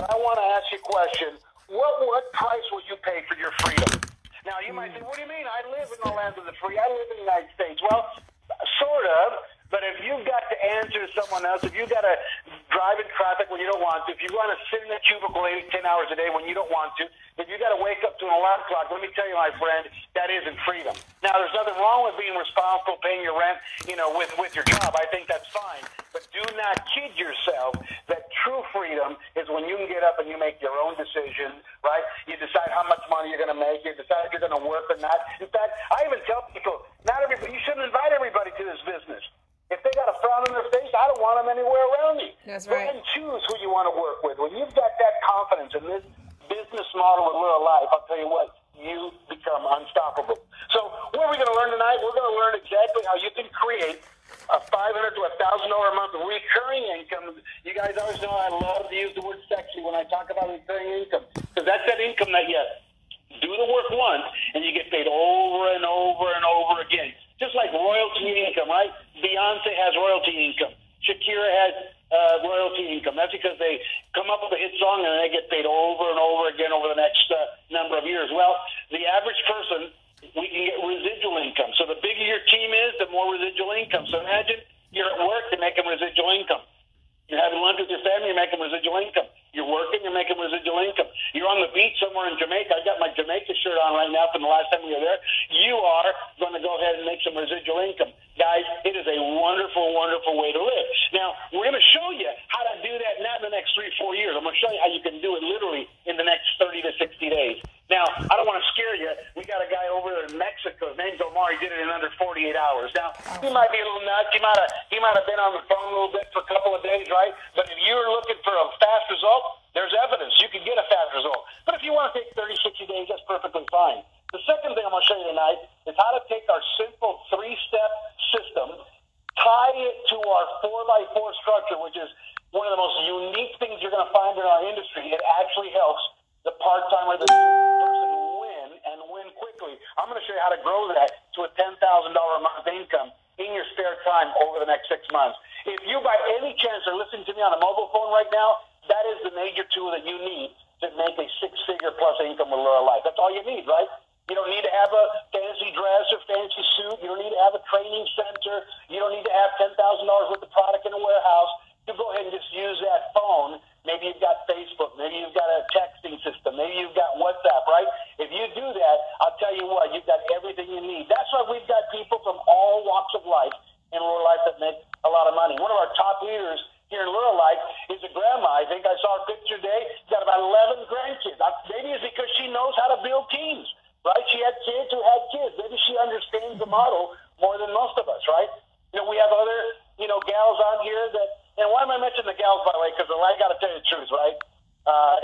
I want to ask you a question. What price will you pay for your freedom? Now, you might say, what do you mean? I live in the land of the free. I live in the United States. Well, sort of. But if you've got to answer to someone else, if you've got to drive in traffic when you don't want to, if you want to sit in a cubicle 8, 10 hours a day when you don't want to, if you got to wake up to an alarm clock, let me tell you, my friend, that isn't freedom. Now, there's nothing wrong with being responsible, paying your rent, with your job. I think that's fine. But do not kid yourself that true freedom is when you can get up and you make your own decisions, right? You decide how much money you're going to make. You decide if you're going to work or not. In fact, I even tell people, you shouldn't invite everybody to this business. If they got a frown on their face, I don't want them anywhere around me. That's right. Go ahead and choose who you want to work with. When you've got that confidence in this business model with Lurralife, I'll tell you what, you become unstoppable. So what are we going to learn tonight? We're going to learn exactly how you can create a $500 to $1,000 a month recurring income. You guys always know I love to use the word sexy when I talk about recurring income, because that's that income that you do the work once and you get paid over and over and over again. Just like royalty income, right? Beyonce has royalty income. Shakira has royalty income. That's because they come up with a hit song and they get paid over and over again over the next number of years. Well, the average person, we can get residual income. So the bigger your team is, the more residual income. So imagine you're at work, you're making residual income. You're having lunch with your family, you're making residual income. You're working, you're making residual income. You're on the beach somewhere in Jamaica. I got my Jamaica shirt on right now from the last time we were there. You are going to go ahead and make some residual income. Guys, it is a wonderful, wonderful way to live. Now, we're going to show you how to do that not in the next 3-4 years. I'm going to show you how you can do it literally in the next 30 to 60 days. Now, I don't want to scare you. We got a guy over there in Mexico. His name's Omar. He did it in under 48 hours. Now, he might be a little nuts. He might have been on the phone a little bit for a couple of days, right? But if you're looking for a fast result, there's evidence. You can get a fast result. But if you want to take 30, 60 days, that's perfectly fine. The second thing I'm going to show you tonight is how to take our simple 3-step system, tie it to our 4x4 structure, which is one of the most unique things you're going to find in our industry. It actually helps the part-time or the person win and win quickly. I'm going to show you how to grow that to a $10,000 a month income in your spare time over the next 6 months. If you by any chance are listening to me on a mobile phone right now, that is the major tool that you need to make a 6-figure plus income with Lurralife. That's all you need, right? You don't need to have a fancy dress or fancy suit. You don't need to have a training center. You don't need to have $10,000 worth of product in a warehouse. You go ahead and just use that phone. Maybe you've got Facebook. Maybe you've got a texting system. Maybe you've got WhatsApp, right? If you do that, I'll tell you what, you've got everything you need. That's why we've got people from all walks of life in Lurralife that make a lot of money. One of our top leaders here in Lurralife is a grandma. I think I saw her picture today. She's got about 11 grandkids. Maybe it's because she knows how to build teams, right? She had kids who had kids. Maybe she understands the model more than most of us, right? We have other, gals on here that, and why am I mentioning the gals, by the way? Because I got to tell you the truth, right?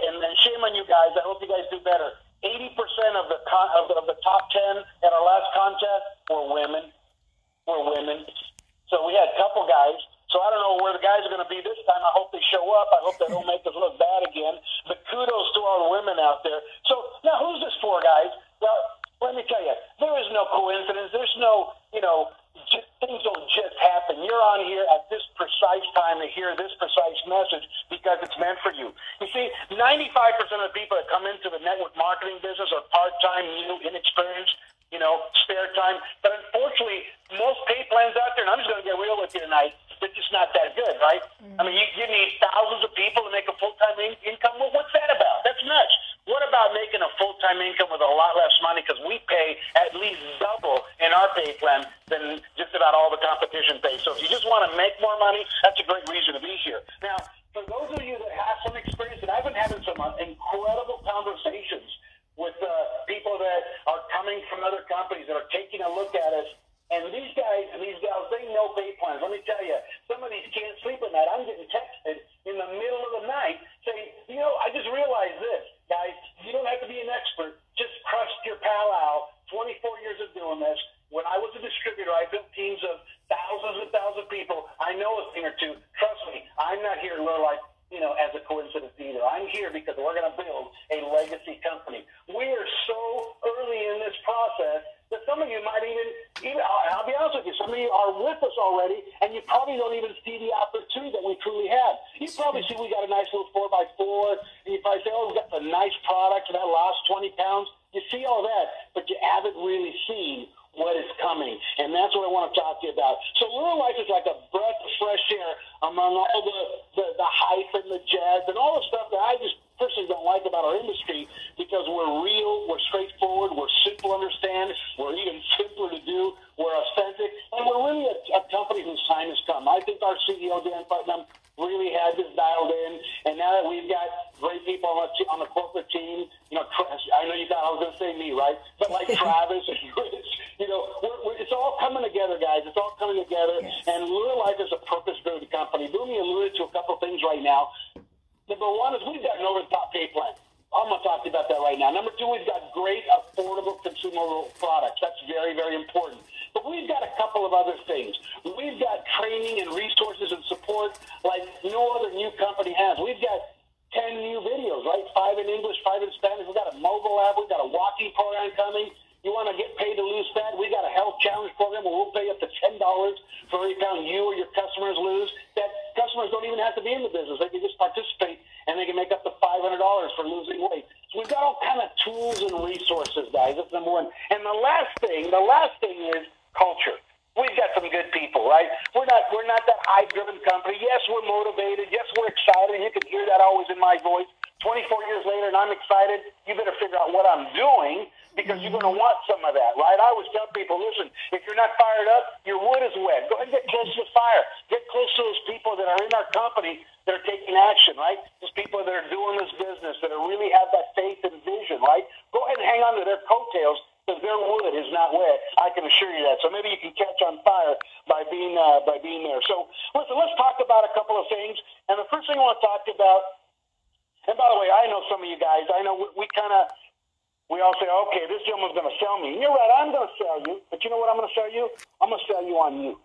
And shame on you guys. I hope you guys do better. 80% of the top 10 at our last contest were women. So we had a couple guys. So I don't know where the guys are going to be this time. I hope they show up. I hope they don't make us look bad again. But kudos to all the women out there. So now who's this for, guys? Well, let me tell you, there is no coincidence. There's no, things don't just happen. You're on here at this precise time to hear this precise message because it's meant for you. You see, 95% of the people that come into the network marketing business are part-time, new, inexperienced, spare time. But unfortunately, most pay plans out there, and I'm just going to get real with you tonight, it's just not that good, right? Mm-hmm. I mean, you need thousands of people to make a full-time income. Well, what's that about? That's nuts. What about making a full-time income with a lot less money? Because we pay at least double in our pay plan than just about all the competition pays. So if you just want to make more money, that's a great reason to be here. Now, for those of you that have some experience, and I've been having some incredible conversations with people that are coming from other companies that are taking a look at us. And these guys and these gals, they know pay plans. Let me tell you, some of these can't sleep at night. I'm getting texted in the middle of the night saying, I just realized this, guys. You don't have to be an expert. Just trust your pal Al. 24 years of doing this. When I was a distributor, I built teams of thousands and thousands of people. I know a thing or two. Trust me, I'm not here to Lurralife, as a coincidence either. I'm here because we're going to build a legacy company. We are so early in this process that some of you might even, I'll be honest with you, some of you are with us already, and you probably don't even see the opportunity that we truly have. You probably see we got a nice little 4x4, store and you probably say, oh, we've got the nice product and that lost 20 pounds. You see all that, but you haven't really seen what is coming. And that's what I want to talk to you about. So Lurralife is like a breath of fresh air among all the hype and the jazz and all the stuff that I just personally don't like about our industry, because we're real, we're straightforward, we're simple to understand, we're even simpler to do, we're authentic, and we're really a company whose time has come. I think our CEO, Dan Putnam, really had this dialed in, and now that we've got great people on the corporate team, you know, I know you thought I was going to say me, right? But like Travis and Rich, you know, it's all coming together, guys. It's all coming together, and Lurralife is a purpose-driven company. Boomy alluded to a couple things right now. Number one is we've got an over-the-top pay plan. I'm going to talk to you about that right now. Number two, we've got great, affordable consumer products. That's very, very important. But we've got a couple of other things. We've got training and resources and support like no other new company has. We've got 10 new videos, right? 5 in English, 5 in Spanish. We've got a mobile app. We've got a walking program coming. You want to get paid to lose fat? We got a health challenge program where we'll pay up to $10 for every pound you or your customers lose. That customers don't even have to be in the business. They can just participate, and they can make up to $500 for losing weight. So we've got all kind of tools and resources, guys. That's number one. And the last thing is culture. We've got some good people, right? We're not that high-driven company. Yes, we're motivated. Yes, we're excited. You can hear that always in my voice. 24 years later, and I'm excited. You better figure out what I'm doing, because you're going to want some of that, right? I always tell people, listen, if you're not fired up, your wood is wet. Go ahead and get close to the fire. Get close to those people that are in our company that are taking action, right? Those people that are doing this business, that really have that faith and vision, right? Go ahead and hang on to their coattails, because their wood is not wet. I can assure you that. So maybe you can catch on fire by being there. So listen, let's talk about a couple of things. And the first thing I want to talk about, and by the way, I know some of you guys, I know we all say, okay, this gentleman's going to sell me. And you're right, I'm going to sell you. But you know what I'm going to sell you? I'm going to sell you on you.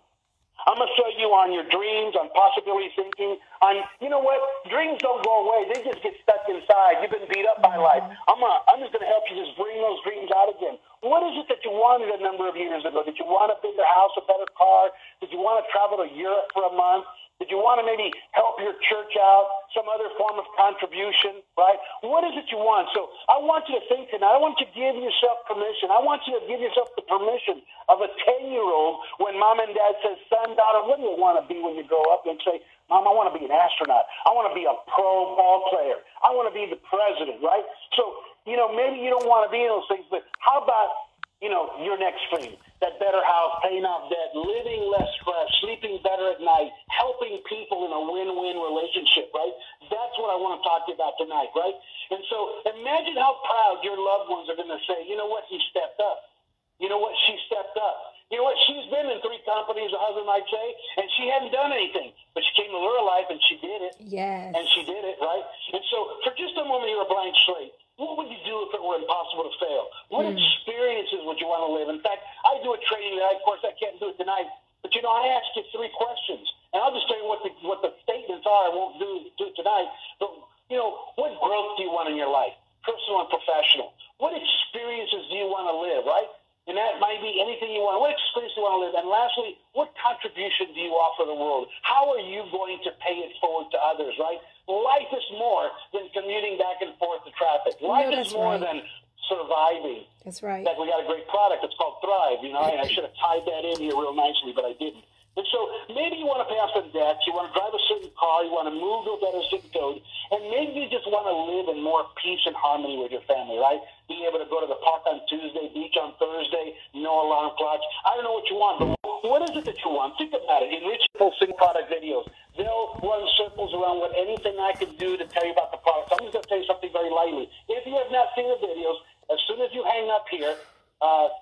I'm going to sell you on your dreams, on possibility thinking, on, you know what, dreams don't go away. They just get stuck inside. You've been beat up by life. I'm just going to help you just bring those dreams out again. What is it that you wanted a number of years ago? Did you want a bigger house, a better car? Did you want to travel to Europe for a month? Did you want to maybe help your church out, some other form of contribution, right? What is it you want? So I want you to think tonight. I want you to give yourself permission. I want you to give yourself the permission of a 10-year-old when mom and dad says, son, daughter, what do you want to be when you grow up? And say, Mom, I want to be an astronaut. I want to be a pro ball player. I want to be the president, right? So, you know, maybe you don't want to be in those things, but how about, you know, your next dream? That better house, paying off debt, living less stress, sleeping better at night, helping people in a win-win relationship, right? That's what I want to talk to you about tonight, right? And so imagine how proud your loved ones are going to say, you know what, he stepped up. You know what, she stepped up. You know what, she's been in 3 companies, a husband might say, and she hadn't done anything. But she came to Lurralife and she did it. Yes. And she did it, right? And so for just a moment, you're a blank slate. What would you do if it were impossible to fail? What experiences would you want to live? In fact, I do a training that, of course, I can't do it tonight. But, you know, I ask you 3 questions. And I'll just tell you what the statements are. I won't do it tonight. But, you know, what growth do you want in your life, personal and professional? What experiences do you want to live, right? And that might be anything you want. What experience do you want to live? And lastly, what contribution do you offer the world? How are you going to pay it forward to others, right? Life is more than commuting back and forth to traffic. Life is more than surviving. That's right. In fact, we got a great product. It's called Thrive. You know, I should have tied that in here real nicely, but I didn't. And so maybe you want to pay off some debts, you want to drive a certain car, you want to move to a better zip code, and maybe you just want to live in more peace and harmony with your family, right? Being able to go to the park on Tuesday, beach on Thursday, no alarm clocks. I don't know what you want, but what is it that you want? Think about it. Enrich people sing product videos. They'll run circles around what anything I can do to tell you about the product. So I'm just going to tell you something very lightly. If you have not seen the videos, as soon as you hang up here,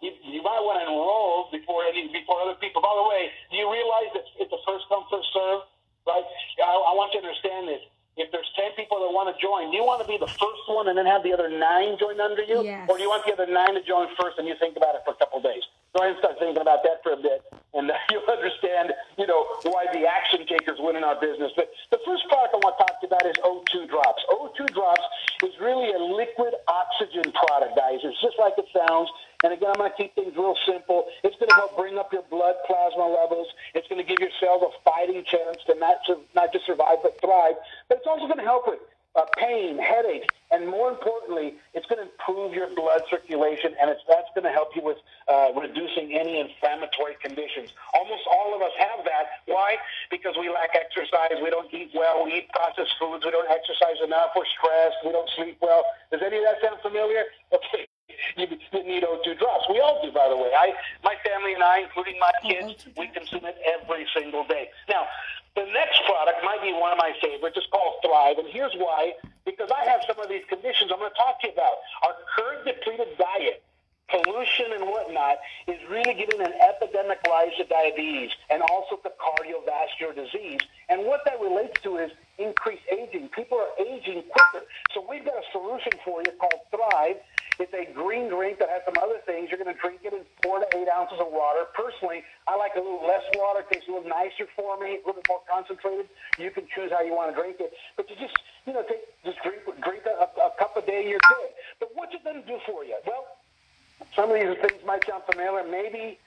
you might want to enroll before other people. By the way, do you realize that it's a first come, first serve, right? I want you to understand this. If there's 10 people that want to join, do you want to be the first one and then have the other 9 join under you? Yes. Or do you want the other 9 to join first and you think about it for a couple of days? Go ahead and start thinking about that for a bit, and you'll understand, you know, why the action takers win in our business. But the first product I want to talk to you about is O2 Drops. O2 Drops is really a liquid oxygen product, guys. It's just like it sounds. And again, I'm going to keep things real simple. It's going to help bring up your blood plasma levels. It's going to give your cells a fighting chance to not just survive but thrive. But it's also going to help with pain, headache, and more importantly, it's going to improve your blood circulation, and that's going to help you with reducing any inflammatory conditions. Almost all of us have that. Why? Because we lack exercise. We don't eat well. We eat processed foods. We don't exercise enough. We're stressed. We don't sleep well. Does any of that sound familiar? Okay. You need O2 drops. We all do, by the way. My family and I, including my kids, we consume it every single day. Now, the next product might be one of my favorites. It's called Thrive, and here's why. Because I have some of these conditions I'm going to talk to you about. Our current depleted diet, pollution and whatnot, is really giving an epidemic rise to diabetes and also to cardiovascular disease. And what that relates to is increased aging. People are aging quicker. So we've got a solution for you called Thrive. It's a green drink that has some other things. You're going to drink it in 4 to 8 ounces of water. Personally, I like a little less water. It tastes a little nicer for me, a little bit more concentrated. You can choose how you want to drink it. But you just, drink a cup a day and you're good. But what's it going to do for you? Well, some of these things might sound familiar, maybe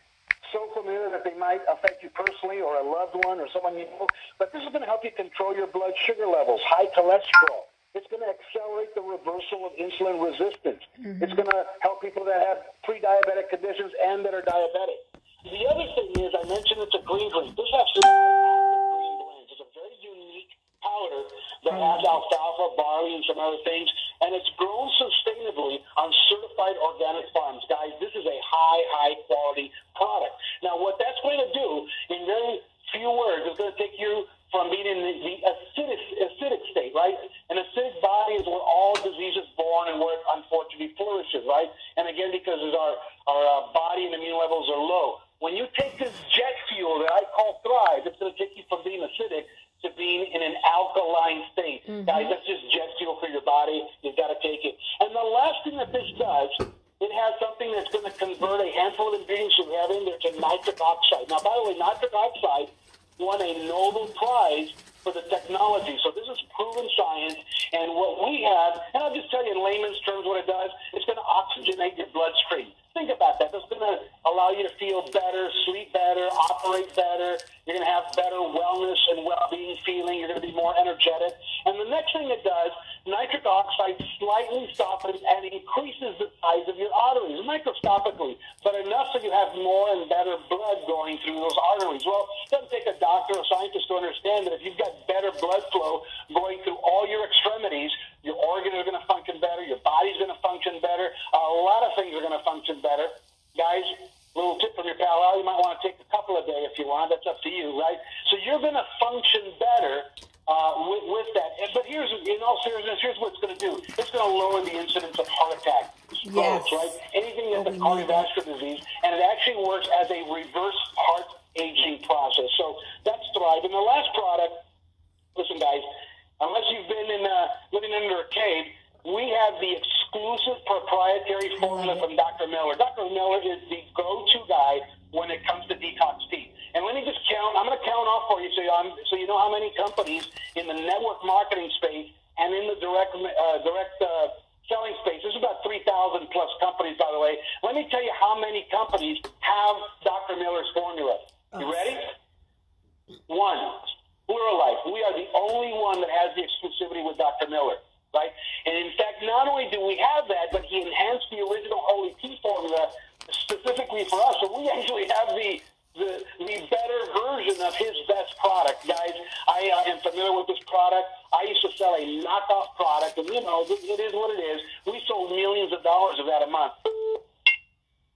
so familiar that they might affect you personally or a loved one or someone you know. But this is going to help you control your blood sugar levels, high cholesterol. It's going to accelerate the reversal of insulin resistance. Mm-hmm. It's going to help people that have pre-diabetic conditions and that are diabetic. The other thing is, I mentioned it's a green drink. This has some green blends. It's a very unique powder that has alfalfa, barley, and some other things, and it's grown sustainably on certified organic farms. Guys, this is a high-quality product. Now, what that's going to do, in very few words, is going to take you from being in the acidic state, right? An acidic body is where all disease is born and where it unfortunately flourishes, right? And again, because our body and immune levels are low. When you take this jet fuel that I call Thrive, it's going to take you from being acidic to being in an alkaline state. Mm-hmm. Guys, that's just jet fuel for your body. You've got to take it. And the last thing that this does, it has something that's going to convert a handful of ingredients we have in there to nitric oxide. Now, by the way, nitric oxide won a Nobel Prize for the technology. So this is proven science. And what we have, and I'll just tell you in layman's terms what it does, it's going to oxygenate your bloodstream. Think about that. That's going to allow you to feel better, sleep better, operate better. You're going to have better wellness and well-being feeling. You're going to be more energetic. And the next thing it does, nitric oxide slightly softens and increases the size of your arteries, microscopically, but enough so you have more and better blood going through those arteries. Well, it doesn't take a doctor or scientist to understand that if you've got better blood flow going through all your extremities, your organs are going to function better, your body's going to function better, a lot of things are going to function better. Guys, little tip from your pal Al, you might want to take a couple a day if you want. That's up to you, right? So you're going to function better with that. But in all seriousness, here's what it's going to do. It's going to lower the incidence of heart attack, strokes, right? Anything that's a cardiovascular disease, and it actually works as a reverse heart aging process. So that's Thrive. And the last product, listen, guys, unless you've been living under a cave, we have the exclusive proprietary formula from Dr. Miller. Dr. Miller is the go-to guy when it comes to detox tea. And let me just count. I'm going to count off for you so you know how many companies in the network marketing space and in the direct selling space. There's about 3,000 plus companies, by the way. Let me tell you how many companies have Dr. Miller's formula. You ready? 1, Lurralife. We are the only one that has the exclusivity with Dr. Miller. Right? And in fact, not only do we have that, but he enhanced the original Holy Tea formula specifically for us. So we actually have the better version of his best product, guys. I am familiar with this product. I used to sell a knockoff product, and it is what it is. We sold millions of dollars of that a month.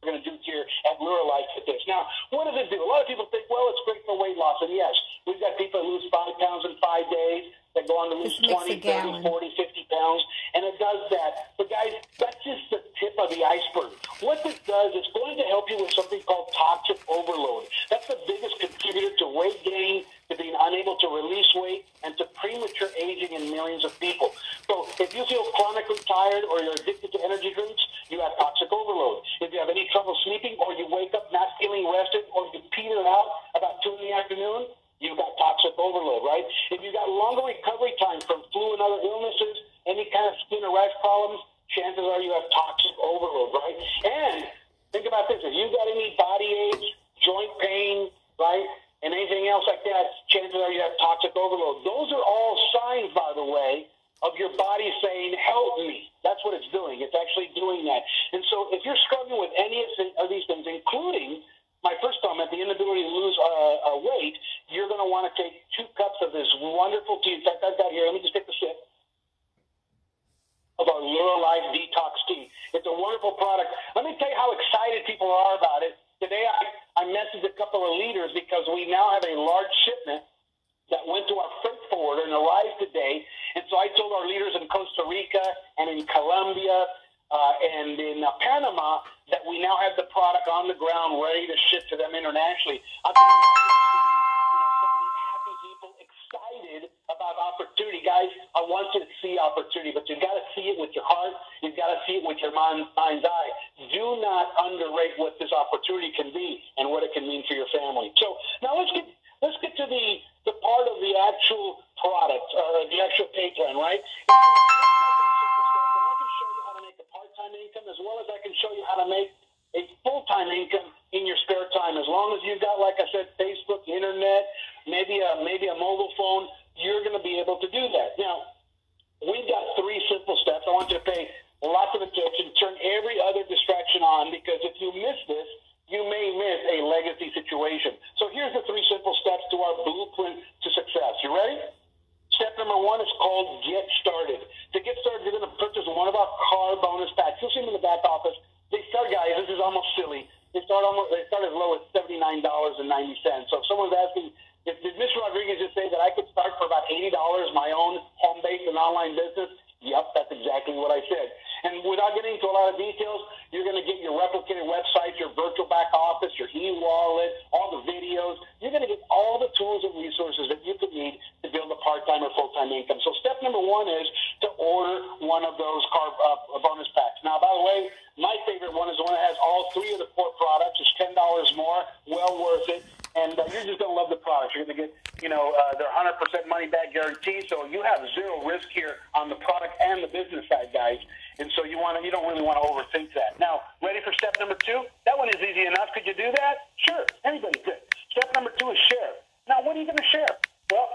We're going to do here at Lurralife with this. Now, what does it do? A lot of people think, well, it's great for weight loss, and yes, we've got people who lose 5 pounds in 5 days. That go on to lose 20, 30, 40, 50 pounds, and it does that. But guys, that's just the tip of the iceberg. What this does, it's going to help you with something called toxic overload. That's the biggest contributor to weight gain, to being unable to release weight, and to premature aging in millions of people. So if you feel chronically tired or you're addicted to energy drinks, you have toxic overload. If you have any trouble sleeping or you wake up not feeling rested or you peter out about 2 in the afternoon, you've got toxic overload, right? If you've got longer recovery time from flu and other illnesses, any kind of skin or rash problems, chances are you have toxic overload, right? And think about this. If you've got any body aches, joint pain, right, and anything else like that, chances are you have toxic overload. Those are all signs, by the way, of your body It's a wonderful product. Let me tell you how excited people are about it. Today I messaged a couple of leaders because we now have a large shipment that went to our freight forwarder and arrived today. And so I told our leaders in Costa Rica and in Colombia and in Panama that we now have the product on the ground ready to ship to them internationally. I'll tell you, so many happy people excited about opportunity. Guys, I want you to see opportunity, but you've got to see it with your heart. You've got to see it with your mind's eye. Do not underrate what this opportunity can be and what it can mean for your family. So now let's get to the part of the actual product or the actual pay plan, right? I can show you how to make a part-time income as well as I can show you how to make a full-time income in your spare time. As long as you've got, like I said, Facebook, internet, maybe a mobile phone, you're going to be able to do that. Now, we've got 3 simple steps. I want you to pay lots of attention, turn every other distraction on, because if you miss this, you may miss a legacy situation. So here's the 3 simple steps to our blueprint to success. You ready? Step number 1 is called Get Started. To get started, you're going to purchase one of our car bonus packs. You'll see them in the back office. They start, guys, this is almost silly. They start as low as $79.90. So if someone's asking, did Mr. Rodriguez just say that I could start for about $80 my own home-based and online business? Yep, that's exactly what I said. And without getting into a lot of details, you're going to get your replicated website, your virtual back office, your e-wallet, all the videos. You're going to get all the tools and resources that you could need to build a part-time or full-time income. So step number 1 is to order one of those car bonus packs. Now, by the way, my favorite one is the one that has all 3 of the 4 products. It's $10 more, well worth it. And you're just going to love the products. You're going to get, their 100% money back guarantee. So you have 0 risk here on the product and the business side, guys. And so you don't really want to overthink that. Now, ready for step number 2? That one is easy enough. Could you do that? Sure. Anybody could. Step number 2 is share. Now, what are you going to share? Well,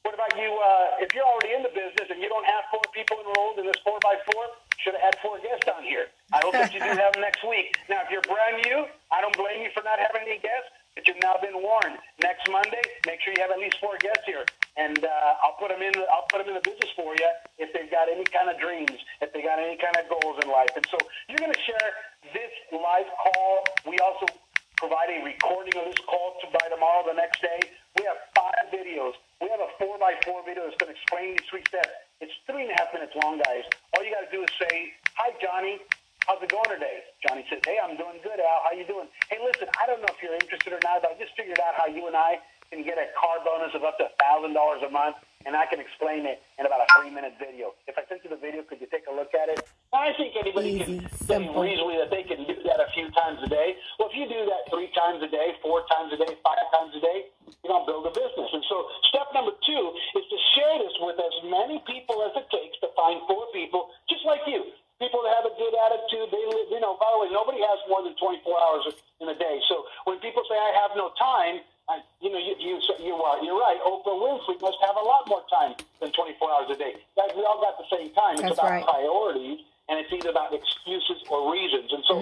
what about you? If you're already in the business and you don't have 4 people enrolled in this 4x4, should have had 4 guests on here. I hope that you do have them next week. Now, if you're brand new, I don't blame you for not having any guests. But you've now been warned. Next Monday, make sure you have at least 4 guests here, and I'll put them in the business for you if they've got any kind of dreams, if they got any kind of goals in life. And so you're going to share this live call. We also provide a recording of this call by tomorrow, the next day. We have 5 videos. We have a 4x4 video that's going to explain these 3 steps. It's 3.5 minutes long, guys. All you got to do is say, "Hi, Johnny. How's it going today?" Johnny says, "Hey, I'm doing good, Al. How you doing? Hey, listen, I don't know if you're interested or not, but I just figured out how you and I can get a car bonus of up to $1,000 a month, and I can explain it in about a 3-minute video. If I sent you the video, could you take a look at it?" I think anybody can say reasonably that they can do that a few times a day. Well, if you do that 3 times a day, 4 times a day, 5 times a day, you're going to build a business. And so step number 2 is to share this with as many people as it takes to find 4 people just like you. People that have a good attitude, they live, by the way, nobody has more than 24 hours in a day. So when people say, "I have no time," you're right. Oprah Winfrey must have a lot more time than 24 hours a day. Guys, we all got the same time. It's about priorities, and it's either about excuses or reasons. And so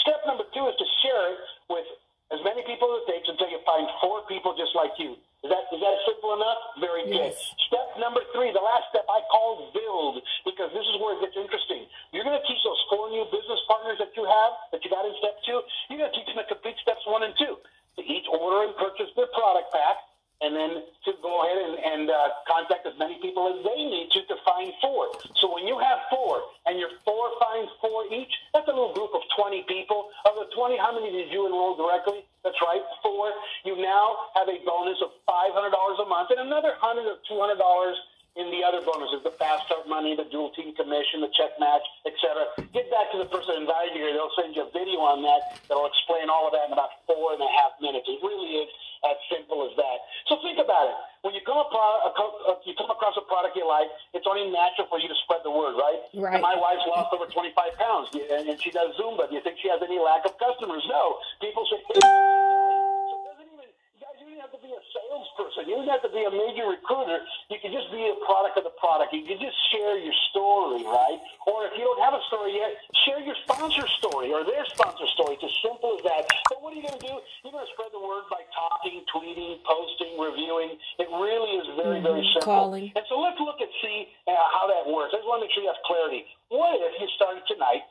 step number 2 is to share it with as many people as it takes until you find 4 people just like you. Is that simple enough? Very good. Step number 3, the last step I call build, because this is where it gets interesting. You're going to teach those 4 new business partners that you got in step 2, you're going to teach them to complete steps 1 and 2. To each order and purchase their product pack, and then to go ahead and contact as many people as they need to find 4. So when you have 4 and your 4 finds 4 each, that's a little group of 20 people. Of the 20, how many did you enroll directly? That's right, 4. You now have a bonus of $500 a month and another $100 or $200 in the other bonuses, the fast start money, the dual team commission, the check match, etc. Get back to the person that invited you here. They'll send you a video on that that'll explain all of that in about 4.5 minutes. It really is as simple as that. So think about it. When you come across a product you like, it's only natural for you to spread the word, right? Right. And my wife's lost over 25 pounds, and she does Zumba. Do you think she has any lack of customers? No. People say, "Hey, what are you doing?" So you don't have to be a salesperson. You don't have to be a major recruiter. You can just be a product of the product. You can just share your story, right? Or if you don't have a story yet, share your sponsor's story or their sponsor's story. It's as simple as that. But what are you going to do? You're going to spread the word by talking, tweeting, posting, reviewing. It really is very, very simple. Calling. And so let's look and see how that works. I just want to make sure you have clarity. What if you started tonight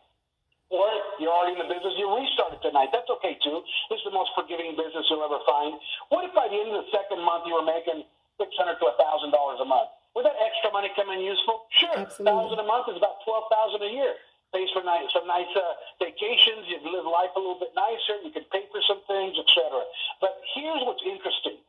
Or you're already in the business, you restart it tonight. That's okay, too. This is the most forgiving business you'll ever find. What if by the end of the second month you were making $600 to $1,000 a month? Would that extra money come in useful? Sure. Absolutely. $1,000 a month is about $12,000 a year. Pays for some nice vacations. You can live life a little bit nicer. You can pay for some things, etc. But here's what's interesting.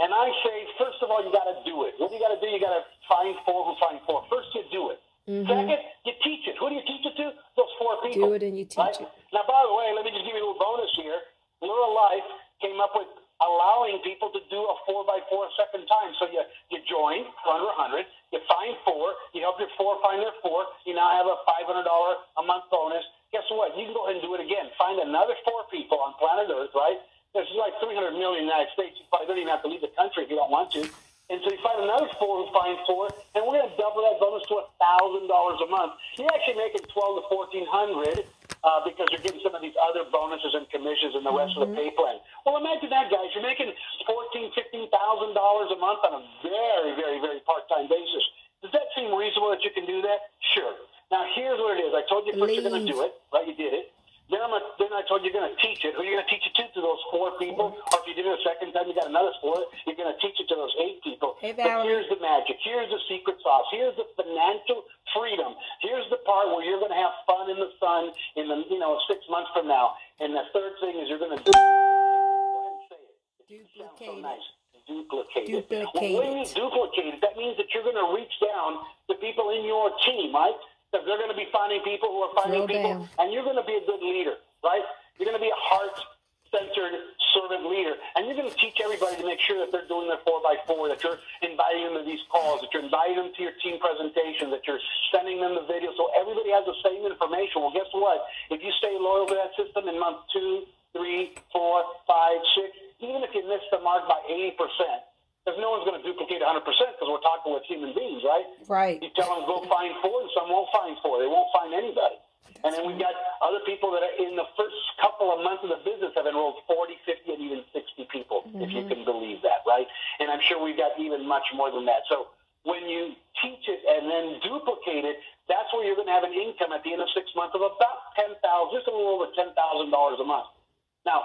And I say, first of all, you got to do it. What do you got to do? You got to find four who find four. First, you do it. Second, you teach it. Who do you teach it to? Those four people. Do it and you teach it. Now, by the way, let me just give you a little bonus here. Lurralife came up with allowing people to do a 4x4 a second time. So you join for under 100, you find four, you help your four find their four, you now have a $500 a month bonus. Guess what? You can go ahead and do it again. Find another four people on planet Earth, right? There's like 300 million in the United States. You probably don't even have to leave the country if you don't want to. And so you find another four who find four, and we're going to double that bonus to $1,000 a month. You're actually making $1,200 to $1,400 because you're getting some of these other bonuses and commissions and the rest of the pay plan. Well, imagine that, guys. You're making $14,000, $15,000 a month on a very, very, very part-time basis. Does that seem reasonable that you can do that? Sure. Now, here's what it is. I told you first you're going to do it, right? You did it. Then I told you you're going to teach it. Who are you going to teach it to those four people? Or if you did it a second time, you got another four, you're going to teach it to those 8 people. Hey, but here's the magic. Here's the secret sauce. Here's the financial freedom. Here's the part where you're going to have fun in the sun in the 6 months from now. And the third thing is you're going to do. Go ahead and say it. Duplicate so nice. Duplicate it. Duplicate Well, when you duplicate it, that means that you're going to reach down to people in your team, right? Because they're going to be finding people who are finding people, and you're going to be a good leader, right? You're going to be a heart-centered servant leader, and you're going to teach everybody to make sure that they're doing their 4x4, that you're inviting them to these calls, that you're inviting them to your team presentation, that you're sending them the video, so everybody has the same information. Well, guess what? If you stay loyal to that system in month 2, 3, 4, 5, 6, even if you miss the mark by 80%, because no one's going to duplicate 100% because we're talking with human beings, right? Right. You tell them go find four, and some won't find four. They won't find anybody. And then we've got other people that are in the first couple of months of the business have enrolled 40, 50, and even 60 people, if you can believe that, right? And I'm sure we've got even much more than that. So when you teach it and then duplicate it, that's where you're going to have an income at the end of 6 months of about $10,000, just a little over $10,000 a month. Now,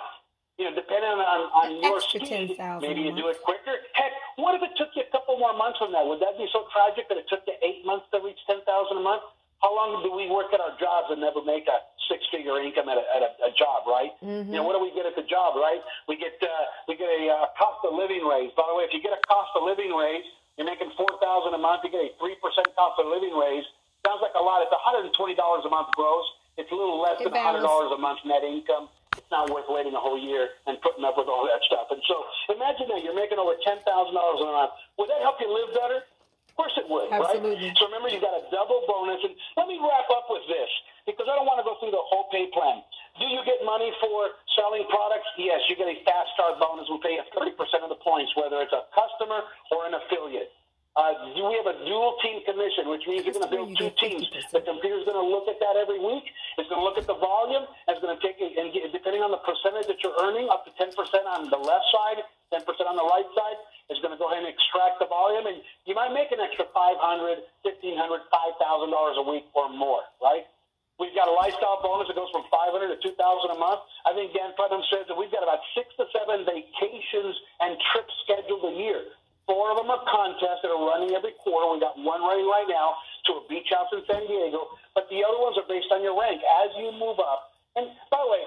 depending on your speed, maybe you do it quicker. Heck, what if it took you a couple more months from that? Would that be so tragic that it took you 8 months to reach $10,000 a month? How long do we work at our jobs and never make a six-figure income at a job, right? What do we get at the job, right? We get a cost of living raise. By the way, if you get a cost of living raise, you're making $4,000 a month. You get a 3% cost of living raise. Sounds like a lot. It's $120 a month gross. It's a little less than $100 a month net income. It's not worth waiting a whole year and putting up with all that stuff. And so imagine that you're making over $10,000 a month. Would that help you live better? Of course it would, Absolutely. Right? So remember, you got a double bonus. And let me wrap up with this, because I don't want to go through the whole pay plan. Do you get money for selling products? Yes, you get a fast start bonus. We'll pay you 30% of the points, whether it's a customer or an affiliate. We have a dual team commission, which means you're going to build 2 teams. The computer's going to look at that every week. It's going to look at the volume. It's going to take it, and depending on the percentage that you're earning, up to 10% on the left side, 10% on the right side, it's going to go ahead and extract the volume, and you might make an extra $500, $1,500, $5,000 a week or more, right? We've got a lifestyle bonus that goes from $500 to $2,000 a month. I think Dan Putnam says that we've got about 6 to 7 vacations and trips scheduled a year. 4 of them are contests that are running every quarter. We got one running right now to a beach house in San Diego, but the other ones are based on your rank as you move up. And by the way,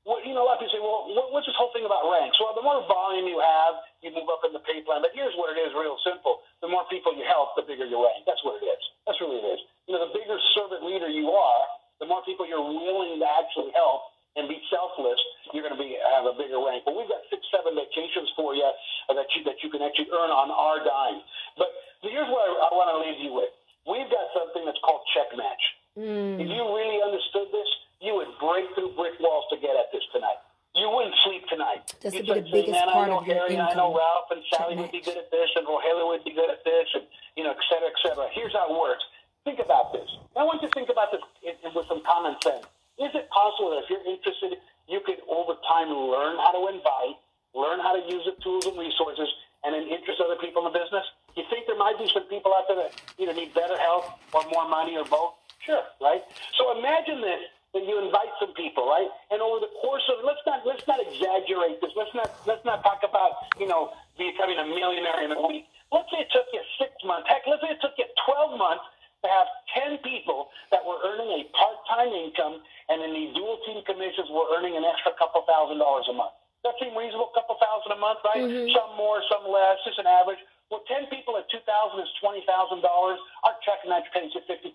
a lot of people say, well, what's this whole thing about ranks? Well, the more volume you have, you move up in the pay plan. But here's what it is, real simple. The more people you help, the bigger your rank. That's what it is. That's really it is. The bigger servant leader you are, the more people you're willing to actually help and be selfless, you're going to have a bigger rank. But we've got 6, 7 vacations for you that you can actually earn on our dime. But here's what I want to leave you with. We've got something that's called check match. If you really understood this, you would break through brick walls to get at this tonight. You wouldn't sleep tonight. This would be the biggest part of your income. I know Ralph and Sally would be good at this, and Rogelio would be good at this, and et cetera, et cetera. Here's how it works. Think about this. I want you to think about this with some common sense. Is it possible that if you're interested, you could over time learn how to invite, learn how to use the tools and resources, and then interest other people in the business? You think there might be some people out there that either need better health or more money or both? Sure, right? So imagine this, that you invite some people, right? And over the course of, let's not exaggerate this. Let's not talk about, becoming a millionaire in a week. Let's say it took you 6 months. Heck, let's say it took you 12 months to have 10 people that were earning a part-time income, and in the dual team commissions were earning an extra couple $1,000s a month. That seem reasonable? Couple thousand a month, right? Mm-hmm. Some more, some less, just an average. Well, 10 people at $2,000 is $20,000. Our check match pays you 50%. In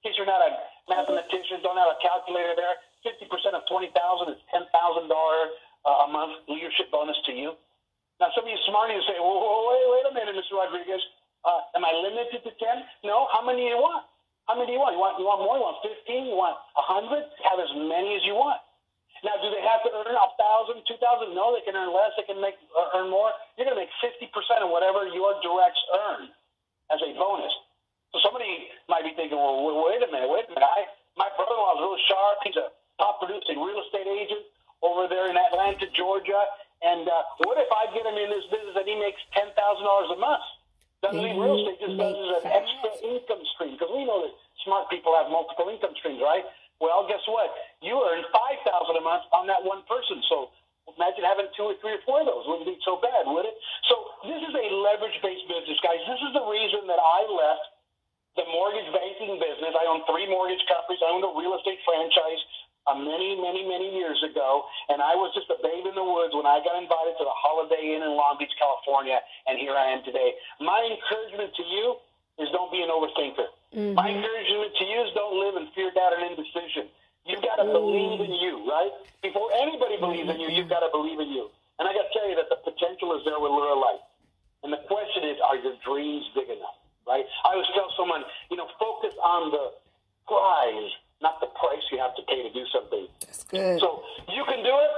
case you're not a mathematician, don't have a calculator there, 50% of $20,000 is $10,000 a month leadership bonus to you. Now, some of you smarties say, wait a minute, Mr. Rodriguez. Am I limited to 10? No. How many do you want? How many do you want? You want more? You want 15? You want 100? Have as many as you want. Now, do they have to earn 1,000, 2,000? No, they can earn less. They can earn more. You're going to make 50% of whatever your directs earn as a bonus. So somebody might be thinking, well, wait a minute. My brother-in-law is real sharp. He's a top-producing real estate agent over there in Atlanta, Georgia. And what if I get him in this business and he makes $10,000 a month? Doesn't leave real estate, just does it as an extra income stream. Because we know that smart people have multiple income streams, right? Well, guess what? You earn $5,000 a month on that one person. So imagine having 2 or 3 or 4 of those. Wouldn't be so bad, would it? So this is a leverage-based business, guys. This is the reason that I left the mortgage banking business. I own 3 mortgage companies. I owned a real estate franchise many years ago, and I was just a babe in the woods when I got invited to the Holiday Inn in Long Beach, California, and here I am today. My encouragement to you is don't be an overthinker. Mm-hmm. My encouragement to you is don't live in fear, doubt, and indecision. You've got to believe in you, right? Before anybody believes in you, you've got to believe in you. And I got to tell you that the potential is there with Lurralife. And the question is, are your dreams big enough, right? I always tell someone, focus on the prize, not the price you have to pay to do something. That's good. So you can do it.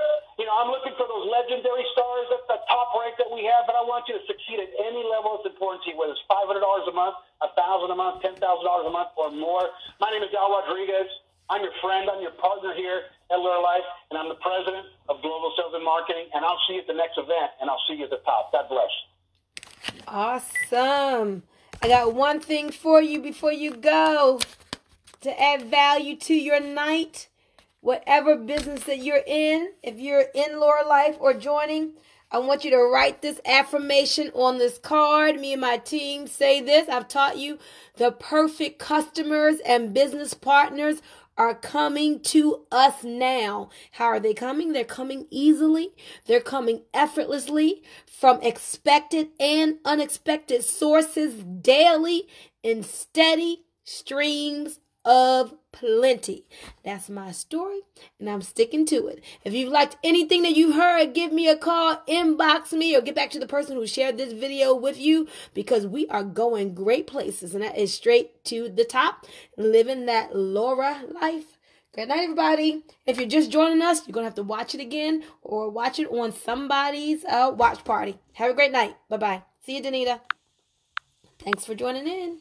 I'm looking for those legendary stars at the top rank that we have, but I want you to succeed at any level that's important to you, whether it's $500 a month, $1,000 a month, $10,000 a month, or more. My name is Al Rodriguez. I'm your friend. I'm your partner here at Lurralife, and I'm the president of Global Sales and Marketing, and I'll see you at the next event, and I'll see you at the top. God bless. Awesome. I got one thing for you before you go to add value to your night. Whatever business that you're in, if you're in Lurralife or joining, I want you to write this affirmation on this card. Me and my team say this. I've taught you the perfect customers and business partners are coming to us now. How are they coming? They're coming easily. They're coming effortlessly from expected and unexpected sources daily in steady streams of plenty. That's my story, and I'm sticking to it. If you've liked anything that you've heard, give me a call, inbox me, or get back to the person who shared this video with you, because we are going great places, and that is straight to the top, living that Lurralife. Good night, everybody. If you're just joining us, you're going to have to watch it again or watch it on somebody's watch party. Have a great night. Bye-bye. See you, Danita. Thanks for joining in.